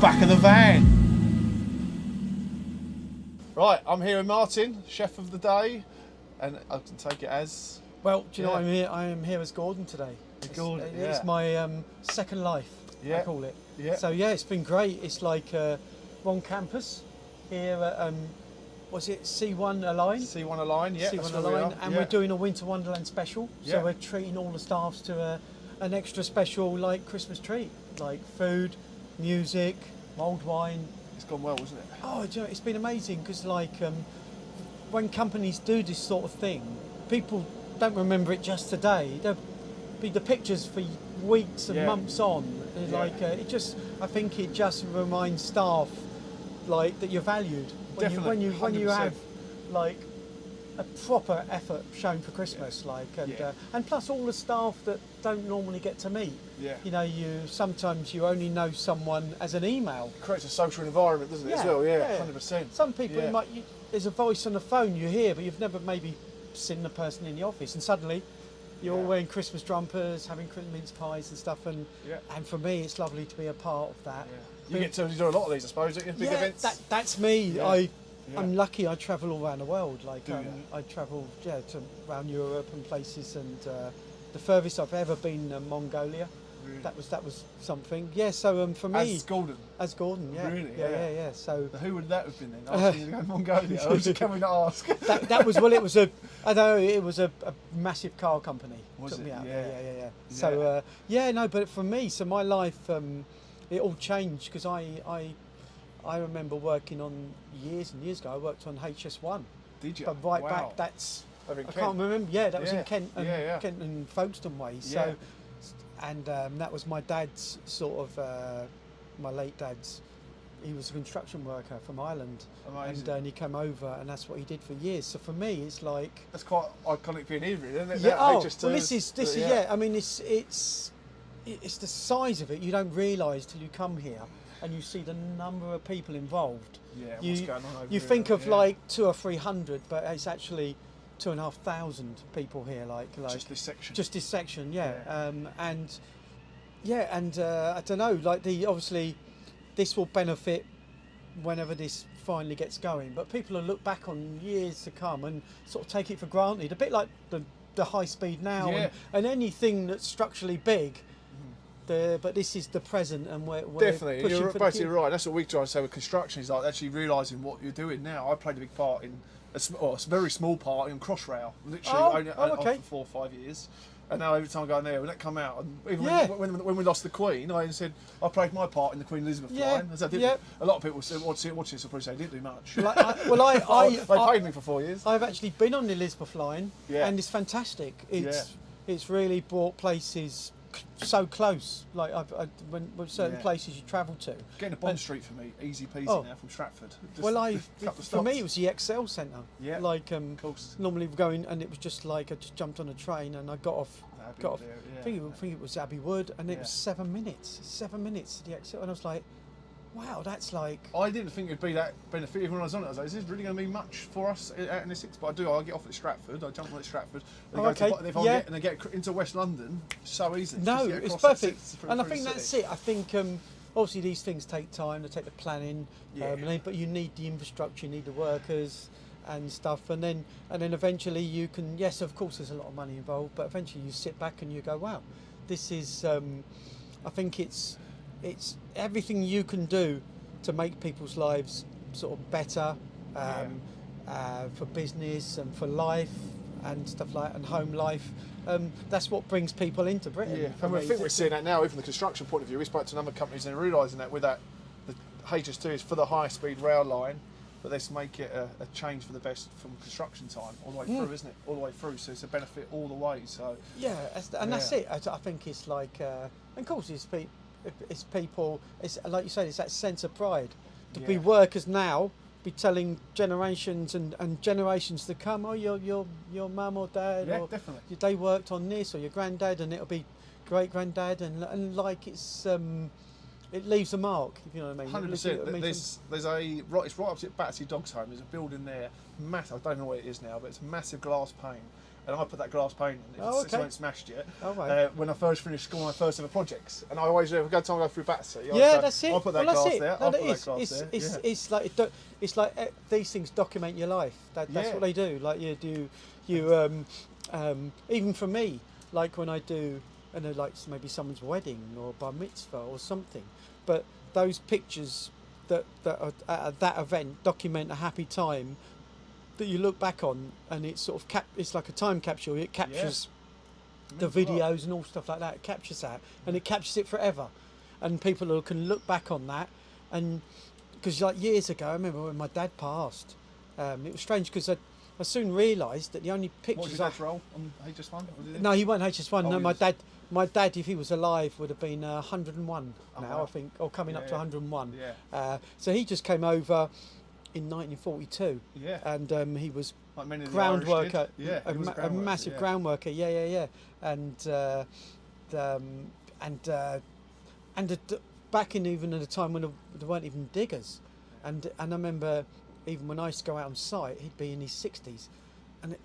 back of the van. Right, I'm here with Martin, chef of the day, and I can take it as... Well, do you know what I'm here? I am here as Gordon today. Gordon, it's my second life, I call it. Yeah. So yeah, it's been great. It's like we're on campus here at, was it C1 Align? C1 Align, yeah. C1 Align, and we're doing a Winter Wonderland special. Yeah. So we're treating all the staffs to an extra special like Christmas treat, like food, music, mulled wine. It's gone well, hasn't it? Oh, do you know, it's been amazing because like when companies do this sort of thing, people don't remember it just today. There'll be the pictures for weeks and months on. Like it just, I think it just reminds staff like that you're valued. When you have like a proper effort shown for Christmas, and plus all the staff that don't normally get to meet. Yeah. You know, sometimes you only know someone as an email. It creates a social environment, doesn't it, as well? Yeah, 100%. Some people, there's a voice on the phone you hear, but you've never maybe seen the person in the office, and suddenly you're all wearing Christmas jumpers, having mince pies and stuff, and for me, it's lovely to be a part of that. Yeah. You get to do a lot of these, I suppose, don't you? Big events. That's me. Yeah. I'm lucky. I travel all around the world. Like I travel, to around Europe and places, and the furthest I've ever been, Mongolia. Really? That was something. Yeah. So for me, as Gordon, yeah. Really? Yeah. So who would that have been then? Asking you to go to Mongolia. Or was it coming to ask? that was it was a massive car company. Was it? Out. Yeah. So but for me, so my life, it all changed because I remember working on years and years ago. I worked on HS1. Did you? But back, that's I can't remember. Yeah, that was in Kent and Folkestone way. So, and that was my dad's sort of my late dad's. He was a construction worker from Ireland. Amazing. And he came over, and that's what he did for years. So for me, it's like that's quite iconic being here, really, isn't it? Yeah. Well, this is. I mean, it's the size of it. You don't realise till you come here. And you see the number of people involved. Yeah, what's going on over You here, think of like 200 or 300, but it's actually 2,500 people here. Like just this section. Just this section, yeah. I don't know. Like obviously, this will benefit whenever this finally gets going. But people will look back on years to come and sort of take it for granted. A bit like the high speed now and anything that's structurally big. But this is the present, and we're definitely. You're basically right. That's what we try to say with construction. Is like actually realising what you're doing now. I played a big part in a very small part in Crossrail. Literally, for 4 or 5 years. And now every time I go in there, when that come out, and even when we lost the Queen, I said I played my part in the Queen Elizabeth line. As I did. A lot of people said, watch this, will probably say I didn't do much. They paid me for 4 years. I've actually been on the Elizabeth line, and it's fantastic. It's really brought places so close, like when certain places you travel to. Getting to Bond Street for me, easy peasy now from Stratford. For me it was the Excel Centre. Yeah. Like normally we're going, and it was just like I just jumped on a train and I got off. I think it was Abbey Wood, and it was 7 minutes. 7 minutes to the Excel, and I was like, wow, that's like... I didn't think it'd be that beneficial when I was on it. I was like, is this really going to be much for us out in Essex? But I get off at Stratford, I jump on at Stratford, and they get into West London so easily. No, it's perfect. And I think that's it. I think obviously these things take time, they take the planning, but you need the infrastructure, you need the workers and stuff, and then eventually you can, yes, of course there's a lot of money involved, but eventually you sit back and you go, wow, this is, I think it's everything you can do to make people's lives sort of better for business and for life and stuff like and home life. That's what brings people into Britain. Yeah, and I think we're seeing that now, even from the construction point of view. We spoke to a number of companies and they're realising that with that, the HS2 is for the high speed rail line, but let's make it a change for the best from construction time all the way through, isn't it? All the way through, so it's a benefit all the way. So that's it. I think it's like, and of course it's people, it's like you say, it's that sense of pride to be workers now, be telling generations and generations to come, oh, your mum or dad, or definitely. They worked on this, or your granddad, and it'll be great granddad, and like it's it leaves a mark, if you know what I mean. 100%. It's right opposite Battersea Dogs Home. There's a building there, massive. I don't know what it is now, but it's a massive glass pane. and I put that glass paint on. It hasn't smashed yet. Oh, right. When I first finished school, my first ever projects, and I always every time I go through Battersea, that's it. I'll put that glass there. I'll put that glass there. It's like these things document your life. That's what they do. Like even for me, like when I do, like maybe someone's wedding or bar mitzvah or something, but those pictures that are at that event document a happy time that you look back on, and it's sort of it's like a time capsule. It captures the videos and all stuff like that. It captures that, and it captures it forever, and people can look back on that. And because like years ago, I remember when my dad passed, it was strange because I soon realised that the only pictures. What was your dad's role on HS1? No, he wasn't HS1. No, my dad, if he was alive, would have been 101 now, I think, or coming up to 101. Yeah. So he just came over in 1942. Yeah. And he was like many of the ground Irish worker. did. Yeah. A massive ground worker. Yeah. And back in even at a time when there weren't even diggers, and I remember even when I used to go out on site, he'd be in his 60s, and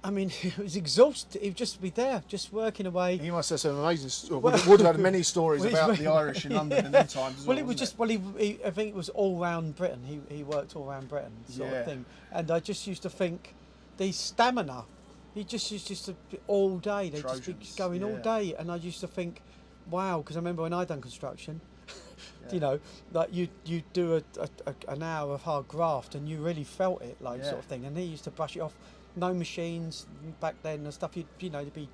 I mean, it was exhausting. He'd just be there, just working away. He must have some amazing. Would have had many stories about the Irish in London in them times. Well, it was just. Well, I think it was all round Britain. He worked all round Britain, sort of thing. And I just used to think, the stamina. He just used to be all day. They'd just be going all day, and I used to think, wow. Because I remember when I done construction. You know, like you do an hour of hard graft, and you really felt it, like sort of thing. And he used to brush it off. No machines back then and stuff. There'd be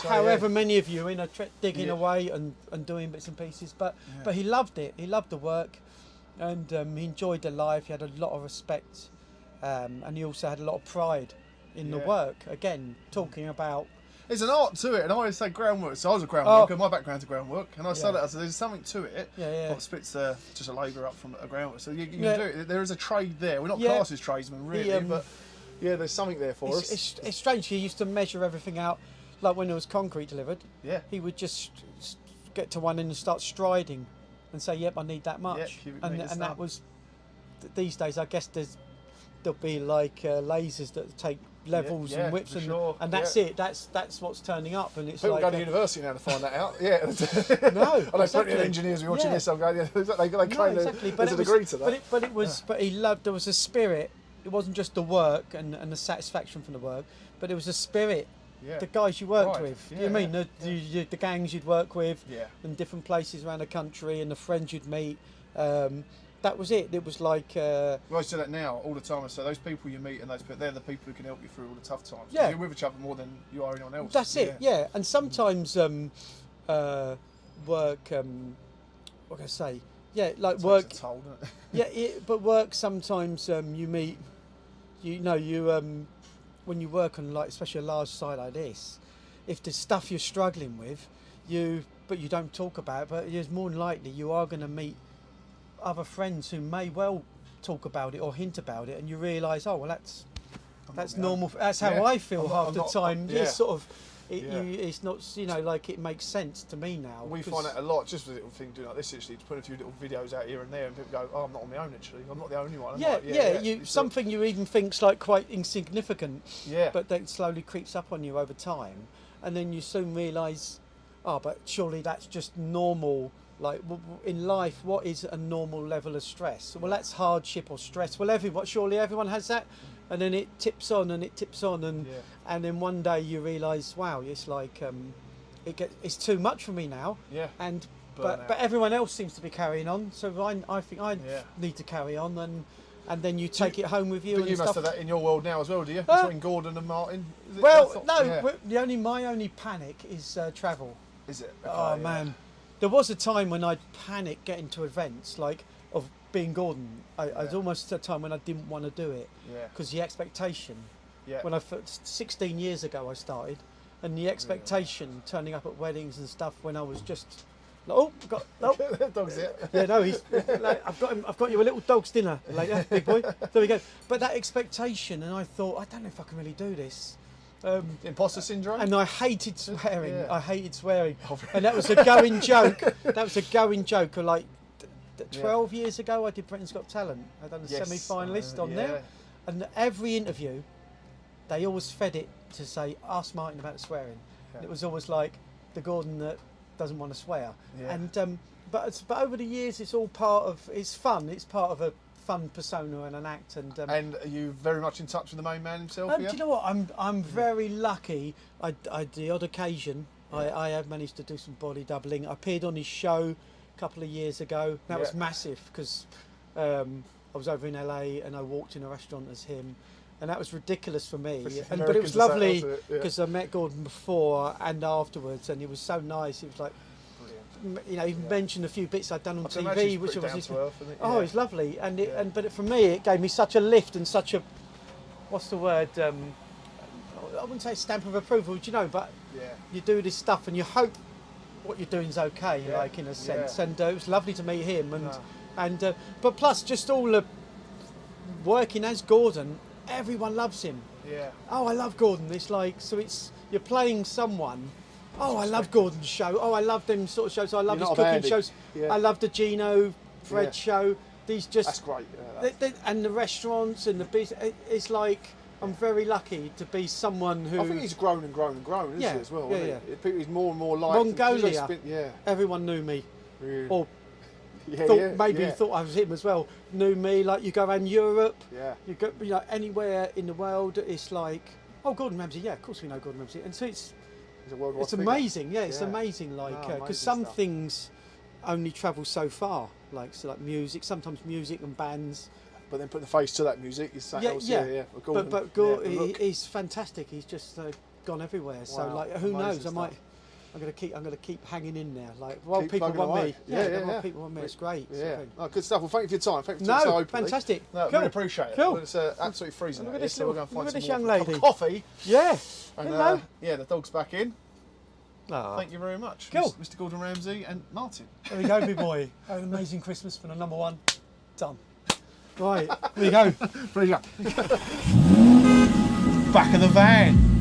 however many of you in a digging away and doing bits and pieces. But he loved it. He loved the work, and he enjoyed the life. He had a lot of respect, and he also had a lot of pride in the work. Again, talking about. There's an art to it, and I always say groundwork. So I was a ground worker. My background's a groundwork, and I said that. I said there's something to it. What splits just a labourer up from a groundwork. So you can do it. There is a trade there. We're not classed as tradesmen really, but there's something there for us. It's strange. He used to measure everything out, like when there was concrete delivered. Yeah. He would just get to one end and start striding, and say, "Yep, I need that much." And that was. These days, I guess there'll be like lasers that take levels and widths, and that's it. That's what's turning up, and it's people like go to university now to find that out. No, I know plenty of engineers who are watching this. I'm going, they claim there's a degree to that. But it was. But he loved. There was a spirit. It wasn't just the work and the satisfaction from the work, but it was a spirit. The guys you worked with. You know what I mean the gangs you'd work with, in different places around the country, and the friends you'd meet. That was it. It was like. Well, I say that now all the time. So those people you meet and they're the people who can help you through all the tough times. Yeah. You're with each other more than you are anyone else. That's it. Yeah. And sometimes work. What can I say? Yeah, like it's work. It's a toll, isn't it? But work sometimes you meet. When you work on like especially a large site like this, if there's stuff you're struggling with, but you don't talk about it, but it's more than likely you are going to meet other friends who may well talk about it or hint about it, and you realise, oh well, that's normal. That's how I feel half the time. It's sort of, it's not, like it makes sense to me now. We find that a lot, just with a little thing doing like this. Actually, to put a few little videos out here and there, and people go, "Oh, I'm not on my own. Actually, I'm not the only one." Something you even think's like quite insignificant, but then slowly creeps up on you over time, and then you soon realise, oh, but surely that's just normal. Like in life, what is a normal level of stress? Well, that's hardship or stress. Well, surely everyone has that, and then it tips on and it tips on, and then one day you realise, wow, it's like it's too much for me now. Yeah. And but everyone else seems to be carrying on, so I think I need to carry on, and then you take it home with you. But you must have that in your world now as well, do you? Between Gordon and Martin. My only panic is travel. Is it? Okay, oh man. There was a time when I'd panic getting to events, like of being Gordon. There's almost a time when I didn't want to do it because the expectation. Yeah. When 16 years ago I started, and the expectation turning up at weddings and stuff when I was just like, dog's here. Yeah, no, he's like, I've got you a little dog's dinner later, big boy. There we go. But that expectation, and I thought, I don't know if I can really do this. Imposter syndrome. And I hated swearing. And that was a going joke. That was a going joke. Like 12 years ago, I did Britain's Got Talent. I done a semi-finalist on there, and every interview, they always fed it to say, ask Martin about the swearing. And it was always like the Gordon that doesn't want to swear. Yeah. And but over the years, it's all part of. It's fun. It's part of a fun persona and an act. And are you very much in touch with the main man himself? do you know what? I'm very lucky. I the odd occasion. I have managed to do some body doubling. I appeared on his show a couple of years ago. That was massive because I was over in LA and I walked in a restaurant as him, and that was ridiculous for me. But it was lovely because I met Gordon before and afterwards, and he was so nice. He was like, you know, he mentioned a few bits I'd done on TV, which was it's lovely. And but for me, it gave me such a lift and such a, what's the word? I wouldn't say stamp of approval, you know, but you do this stuff and you hope what you're doing is okay, like in a sense. And it was lovely to meet him, and but plus just all the working as Gordon, everyone loves him. Yeah. Oh, I love Gordon. It's like, so it's, you're playing someone. Oh, I love Gordon's show. Oh, I love them sort of shows. I love his cooking shows. I love the Gino Fred show. These just, that's great. And the restaurants and the business. It's like, I'm very lucky to be someone who. I think he's grown and grown and grown, isn't he, as well? He's more and more like Mongolia. Everyone knew me. Really? Or thought I was him as well. Knew me. Like, you go around Europe. You go, you know, anywhere in the world. It's like, oh, Gordon Ramsay. Yeah, of course we know Gordon Ramsay. And so it's amazing. It's amazing. Like, because some things only travel so far. Like music. Sometimes music and bands. But then putting the face to that music is Gordon, but Gordon, he's fantastic. He's just gone everywhere. Wow. So like, who knows? I'm gonna keep hanging in there. Like, while people want me, while people want me, it's great. Oh, good stuff. Well, thank you for your time. Thank you for so openly. Fantastic. No, really appreciate it. Cool. It's absolutely freezing. Look at this, so we're going to find this some young more lady. Coffee. Yeah. And, hello. The dog's back in. Oh. Thank you very much, cool. Mr. Gordon Ramsay and Martin. There we go, big boy. Have an amazing Christmas for the number one. Done. Right, there you go. Pleasure. Back of the van.